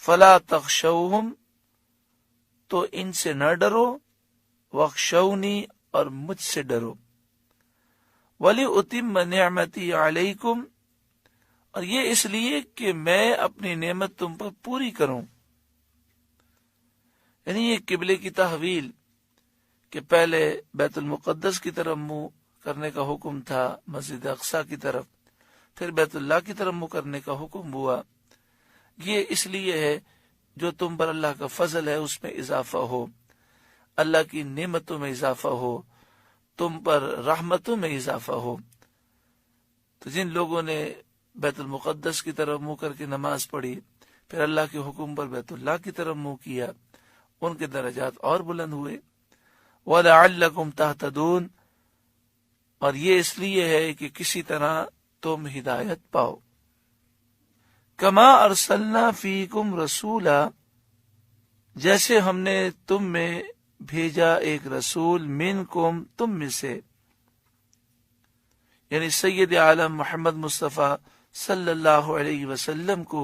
فلا تخشوہم، تو ان سے نہ ڈرو، واخشونی، اور مجھ سے ڈرو، وَلِأُتِمَّ نِعْمَتِي عَلَيْكُمْ، اور یہ اس لیے کہ میں اپنی نعمت تم پر پوری کروں. یعنی یہ قبلے کی تحویل، کہ پہلے بیت المقدس کی طرف منہ کرنے کا حکم تھا، مسجد اقصی کی طرف، پھر بیت اللہ کی طرف منہ کرنے کا حکم ہوا. یہ اس لیے ہے جو تم پر اللہ کا فضل ہے اس میں اضافہ ہو، اللہ کی نعمتوں میں اضافہ ہو، تم پر رحمتوں میں اضافہ ہو. تو جن لوگوں نے بیت المقدس کی طرف منہ کر کے نماز پڑھی، پھر اللہ کے حکم پر بیت اللہ کی طرف منہ کیا، ان کے درجات اور بلند ہوئے. وَلَعَلَّكُمْ تَهْتَدُونَ، اور یہ اس لیے ہے کہ کسی طرح تم ہدایت پاؤ. کما ارسلنا فیکم رسولا، جیسے ہم نے تم میں بھیجا ایک رسول، منکم، تم میں سے، یعنی سید عالم محمد مصطفیٰ صلی اللہ علیہ وسلم کو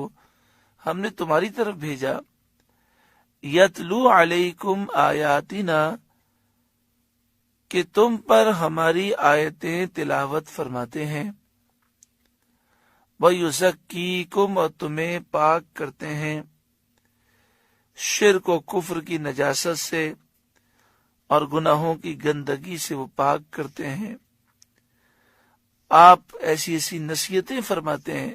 ہم نے تمہاری طرف بھیجا. یتلو علیکم آیاتنا، کہ تم پر ہماری آیتیں تلاوت فرماتے ہیں. وَيُزَكِّيكُمْ، اور تمہیں پاک کرتے ہیں شرک و کفر کی نجاست سے اور گناہوں کی گندگی سے وہ پاک کرتے ہیں. آپ ایسی ایسی نصیحتیں فرماتے ہیں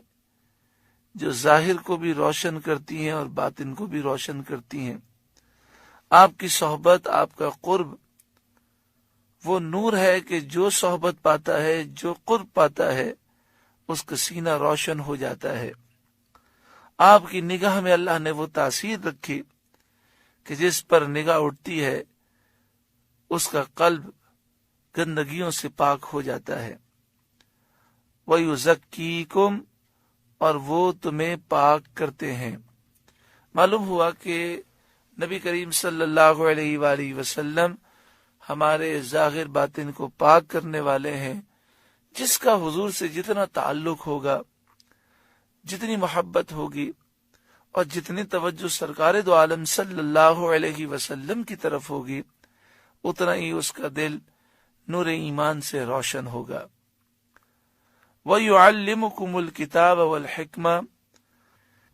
جو ظاہر کو بھی روشن کرتی ہیں اور باطن کو بھی روشن کرتی ہیں. آپ کی صحبت، آپ کا قرب وہ نور ہے کہ جو صحبت پاتا ہے، جو قرب پاتا ہے، اس کا سینہ روشن ہو جاتا ہے. آپ کی نگاہ میں اللہ نے وہ تاثیر رکھی کہ جس پر نگاہ اٹھتی ہے اس کا قلب گندگیوں سے پاک ہو جاتا ہے. وَيُزَكِّيكُمْ، اور وہ تمہیں پاک کرتے ہیں. معلوم ہوا کہ نبی کریم صلی اللہ علیہ وآلہ وسلم ہمارے ظاہر باطن کو پاک کرنے والے ہیں. جس کا حضور سے جتنا تعلق ہوگا، جتنی محبت ہوگی، اور جتنی توجہ سرکار دو عالم صلی اللہ علیہ وسلم کی طرف ہوگی، اتنا ہی اس کا دل نور ایمان سے روشن ہوگا. وَيُعَلِّمُكُمُ الْكِتَابَ وَالْحِكْمَةَ،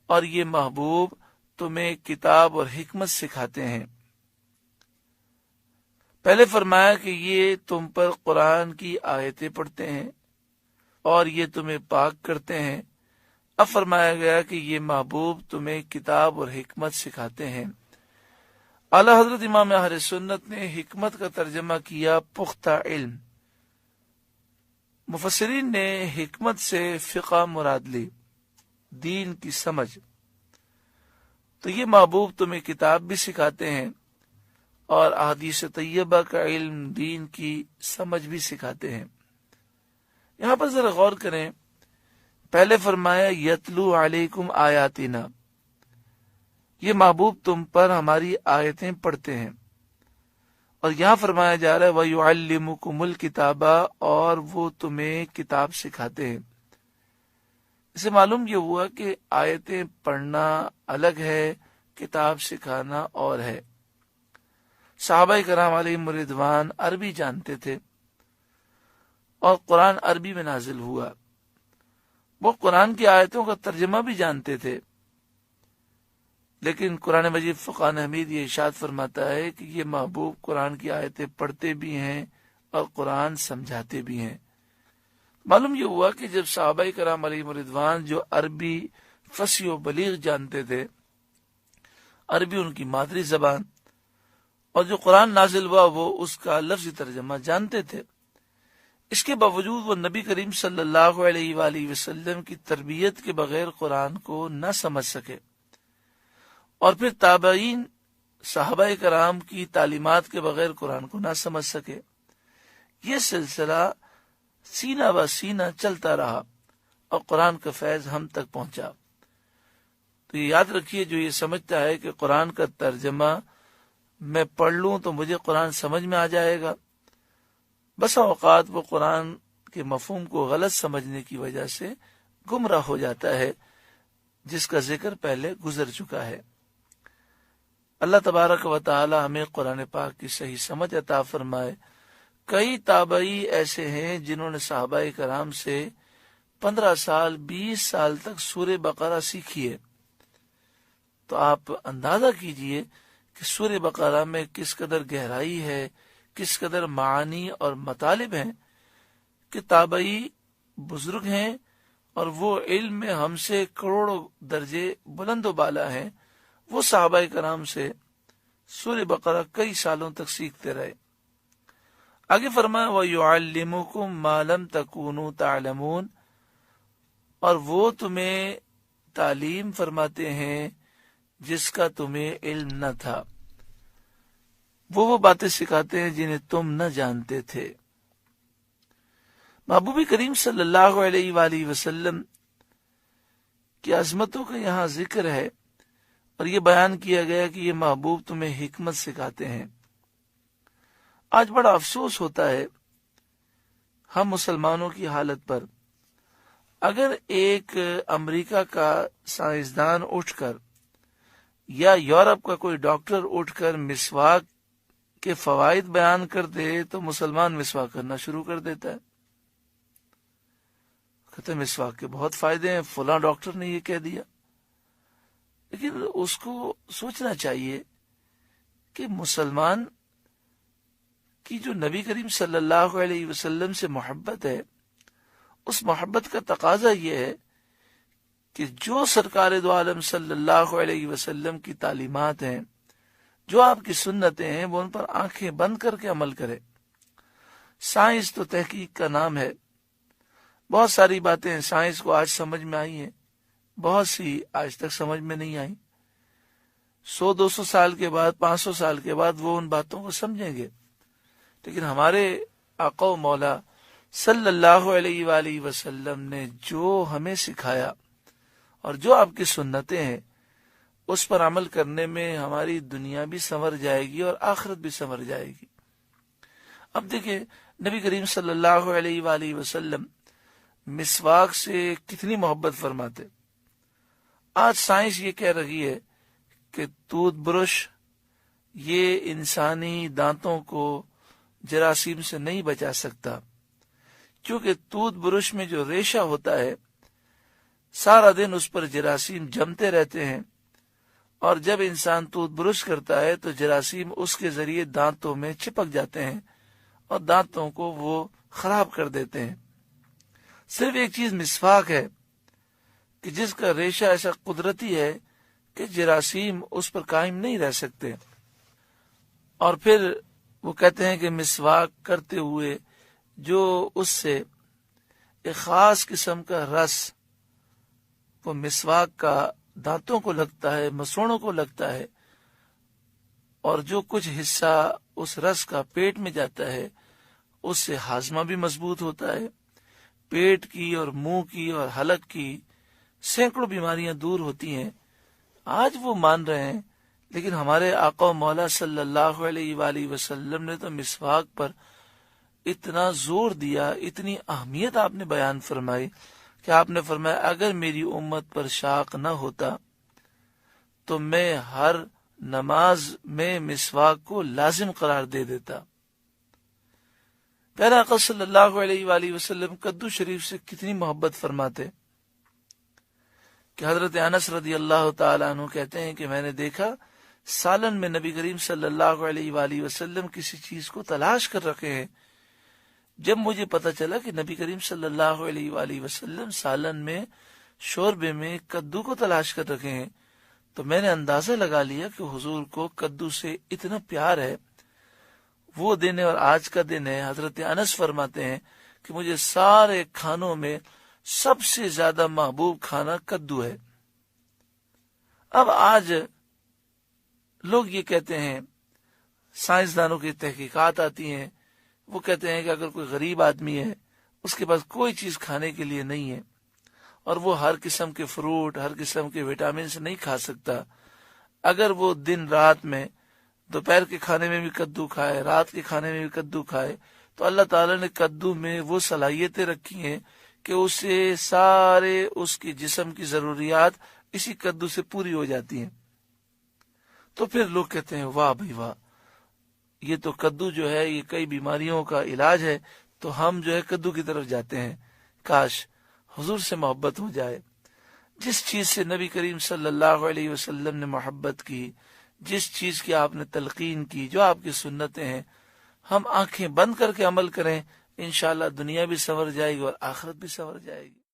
اور یہ محبوب تمہیں کتاب اور حکمت سکھاتے ہیں. پہلے فرمایا کہ یہ تم پر قرآن کی آیتیں پڑھتے ہیں اور یہ تمہیں پاک کرتے ہیں. اب فرمایا گیا کہ یہ محبوب تمہیں کتاب اور حکمت سکھاتے ہیں. اعلیٰ حضرت امام اہل سنت نے حکمت کا ترجمہ کیا پختہ علم. مفسرین نے حکمت سے فقہ مراد لی، دین کی سمجھ. تو یہ محبوب تمہیں کتاب بھی سکھاتے ہیں اور احادیث طیبہ کا علم، دین کی سمجھ بھی سکھاتے ہیں. یہاں پر ذرا غور کریں، پہلے فرمایا یتلو علیکم آیاتنا، یہ محبوب تم پر ہماری آیتیں پڑھتے ہیں، اور یہاں فرمایا جا رہا ہے وَيُعَلِّمُكُمُ الْكِتَابَ، اور وہ تمہیں کتاب سکھاتے ہیں. اسے معلوم یہ ہوا کہ آیتیں پڑھنا الگ ہے، کتاب سکھانا اور ہے. صحابہ کرام علیہم رضوان عربی جانتے تھے اور قرآن عربی میں نازل ہوا. وہ قرآن کی آیتوں کا ترجمہ بھی جانتے تھے، لیکن قرآن مجید فقان حمید یہ ارشاد فرماتا ہے کہ یہ محبوب قرآن کی آیتیں پڑھتے بھی ہیں اور قرآن سمجھاتے بھی ہیں. معلوم یہ ہوا کہ جب صحابہ کرام علیہم رضوان جو عربی فصیح و بلیغ جانتے تھے، عربی ان کی مادری زبان، اور جو قرآن نازل ہوا وہ اس کا لفظی ترجمہ جانتے تھے، اس کے باوجود وہ نبی کریم صلی اللہ علیہ وآلہ وسلم کی تربیت کے بغیر قرآن کو نہ سمجھ سکے، اور پھر تابعین صحابہ کرام کی تعلیمات کے بغیر قرآن کو نہ سمجھ سکے. یہ سلسلہ سینہ بہ سینہ چلتا رہا اور قرآن کا فیض ہم تک پہنچا. تو یہ یاد رکھیے، جو یہ سمجھتا ہے کہ قرآن کا ترجمہ میں پڑھ لوں تو مجھے قرآن سمجھ میں آ جائے گا، بسا اوقات وہ قرآن کے مفہوم کو غلط سمجھنے کی وجہ سے گمراہ ہو جاتا ہے. جس کا ذکر پہلے گزر چکا ہے۔ اللہ تبارک و تعالی ہمیں قرآن پاک کی صحیح سمجھ عطا فرمائے۔ کئی تابعی ایسے ہیں جنہوں نے صحابہ کرام سے 15 سال 20 سال تک سورہ بقرہ سیکھی ہے، تو آپ اندازہ کیجئے کہ سورہ بقرہ میں کس قدر گہرائی ہے، کس قدر معانی اور مطالب ہیں، کہ تابعی بزرگ ہیں اور وہ علم میں ہم سے کروڑوں درجے بلند و بالا ہیں، وہ صحابہ کرام سے سورہ بقرہ کئی سالوں تک سیکھتے رہے۔ آگے فرمایا وَيُعَلِّمُكُم مَّا لَمْ تَكُونُوا تَعْلَمُونَ، اور وہ تمہیں تعلیم فرماتے ہیں جس کا تمہیں علم نہ تھا، وہ باتیں سکھاتے ہیں جنہیں تم نہ جانتے تھے۔ محبوب کریم صلی اللہ علیہ وآلہ وسلم کی عظمتوں کا یہاں ذکر ہے، اور یہ بیان کیا گیا کہ یہ محبوب تمہیں حکمت سکھاتے ہیں۔ آج بڑا افسوس ہوتا ہے ہم مسلمانوں کی حالت پر۔ اگر ایک امریکہ کا سائنسدان اٹھ کر یا یورپ کا کوئی ڈاکٹر اٹھ کر مسواک کے فوائد بیان کر دے تو مسلمان مسواک کرنا شروع کر دیتا ہے، کہتے ہیں مسواک کے بہت فائدے ہیں، فلاں ڈاکٹر نے یہ کہہ دیا۔ لیکن اس کو سوچنا چاہیے کہ مسلمان کی جو نبی کریم صلی اللہ علیہ وسلم سے محبت ہے، اس محبت کا تقاضا یہ ہے کہ جو سرکار دو عالم صلی اللہ علیہ وسلم کی تعلیمات ہیں، جو آپ کی سنتیں ہیں، وہ ان پر آنکھیں بند کر کے عمل کرے۔ سائنس تو تحقیق کا نام ہے، بہت ساری باتیں سائنس کو آج سمجھ میں آئی ہیں، بہت سی آج تک سمجھ میں نہیں آئی۔ 100-200 سال کے بعد، 500 سال کے بعد وہ ان باتوں کو سمجھیں گے۔ لیکن ہمارے آقا و مولا صلی اللہ علیہ وآلہ وسلم نے جو ہمیں سکھایا اور جو آپ کی سنتیں ہیں، اس پر عمل کرنے میں ہماری دنیا بھی سنور جائے گی اور آخرت بھی سنور جائے گی۔ اب دیکھیں نبی کریم صلی اللہ علیہ وآلہ وسلم مسواک سے کتنی محبت فرماتے۔ آج سائنس یہ کہہ رہی ہے کہ ٹوتھ برش یہ انسانی دانتوں کو جراثیم سے نہیں بچا سکتا، کیونکہ ٹوتھ برش میں جو ریشہ ہوتا ہے سارا دن اس پر جراثیم جمتے رہتے ہیں، اور جب انسان ٹوتھ برش کرتا ہے تو جراثیم اس کے ذریعے دانتوں میں چپک جاتے ہیں اور دانتوں کو وہ خراب کر دیتے ہیں۔ صرف ایک چیز مسواک ہے کہ جس کا ریشہ ایسا قدرتی ہے کہ جراثیم اس پر قائم نہیں رہ سکتے۔ اور پھر وہ کہتے ہیں کہ مسواک کرتے ہوئے جو اس سے ایک خاص قسم کا رس وہ مسواک کا دانتوں کو لگتا ہے، مسوڑوں کو لگتا ہے، اور جو کچھ حصہ اس رس کا پیٹ میں جاتا ہے اس سے ہاضمہ بھی مضبوط ہوتا ہے، پیٹ کی اور منہ کی اور حلق کی سینکڑوں بیماریاں دور ہوتی ہیں۔ آج وہ مان رہے ہیں، لیکن ہمارے آقا و مولا صلی اللہ علیہ وآلہ وسلم نے تو مسواک پر اتنا زور دیا، اتنی اہمیت آپ نے بیان فرمائی کہ آپ نے فرمایا اگر میری امت پر شاق نہ ہوتا تو میں ہر نماز میں مسواک کو لازم قرار دے دیتا۔ پیارے آقا صلی اللہ علیہ وآلہ وسلم کدو شریف سے کتنی محبت فرماتے کہ حضرت انس رضی اللہ تعالیٰ عنہ کہتے ہیں کہ میں نے دیکھا سالن میں نبی کریم صلی اللہ علیہ وآلہ وسلم کسی چیز کو تلاش کر رکھے ہیں۔ جب مجھے پتہ چلا کہ نبی کریم صلی اللہ علیہ وآلہ وسلم سالن میں شوربے میں کدو کو تلاش کر رکھے ہیں تو میں نے اندازہ لگا لیا کہ حضور کو کدو سے اتنا پیار ہے۔ وہ دن ہے اور آج کا دن ہے، حضرت انس فرماتے ہیں کہ مجھے سارے کھانوں میں سب سے زیادہ محبوب کھانا کدو ہے۔ اب آج لوگ یہ کہتے ہیں، سائنسدانوں کی تحقیقات آتی ہیں، وہ کہتے ہیں کہ اگر کوئی غریب آدمی ہے، اس کے پاس کوئی چیز کھانے کے لیے نہیں ہے اور وہ ہر قسم کے فروٹ، ہر قسم کے وٹامنز نہیں کھا سکتا، اگر وہ دن رات میں دوپہر کے کھانے میں بھی کدو کھائے، رات کے کھانے میں بھی کدو کھائے، تو اللہ تعالیٰ نے کدو میں وہ صلاحیتیں رکھی ہیں کہ اسے سارے اس کی جسم کی ضروریات اسی کدو سے پوری ہو جاتی ہیں۔ تو پھر لوگ کہتے ہیں واہ بھائی واہ، یہ تو کدو جو ہے یہ کئی بیماریوں کا علاج ہے، تو ہم جو ہے کدو کی طرف جاتے ہیں۔ کاش حضور سے محبت ہو جائے، جس چیز سے نبی کریم صلی اللہ علیہ وسلم نے محبت کی، جس چیز کی آپ نے تلقین کی، جو آپ کی سنتیں ہیں، ہم آنکھیں بند کر کے عمل کریں، انشاءاللہ دنیا بھی سنور جائے گی اور آخرت بھی سنور جائے گی۔